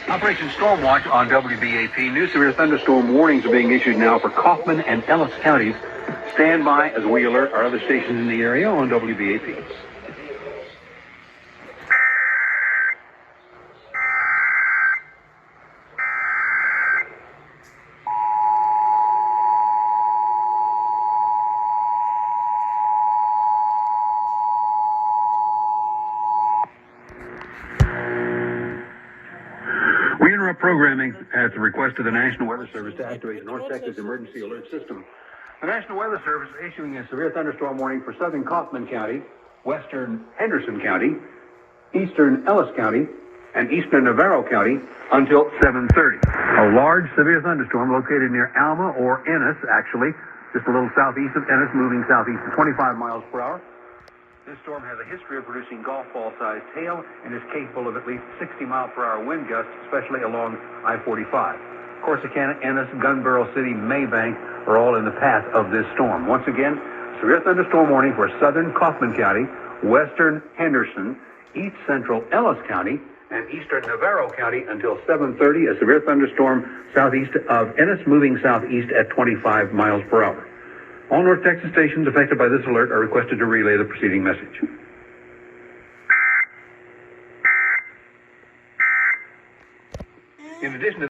Operation Stormwatch on WBAP. New severe thunderstorm warnings are being issued now for Kaufman and Ellis counties. Stand by as we alert our other stations in the area on WBAP. We interrupt programming at the request of the National Weather Service to activate the North Texas Emergency Alert System. The National Weather Service is issuing a severe thunderstorm warning for southern Kaufman County, western Henderson County, eastern Ellis County, and eastern Navarro County until 7:30. A large severe thunderstorm located near Alma or Ennis, actually, just a little southeast of Ennis, moving southeast at 25 miles per hour. This storm has a history of producing golf ball-sized hail and is capable of at least 60-mile-per-hour wind gusts, especially along I-45. Corsicana, Ennis, Gunbarrel City, Maybank are all in the path of this storm. Once again, severe thunderstorm warning for southern Kaufman County, western Henderson, east central Ellis County, and eastern Navarro County until 7:30. A severe thunderstorm southeast of Ennis, moving southeast at 25 miles per hour. All North Texas stations affected by this alert are requested to relay the preceding message. In addition to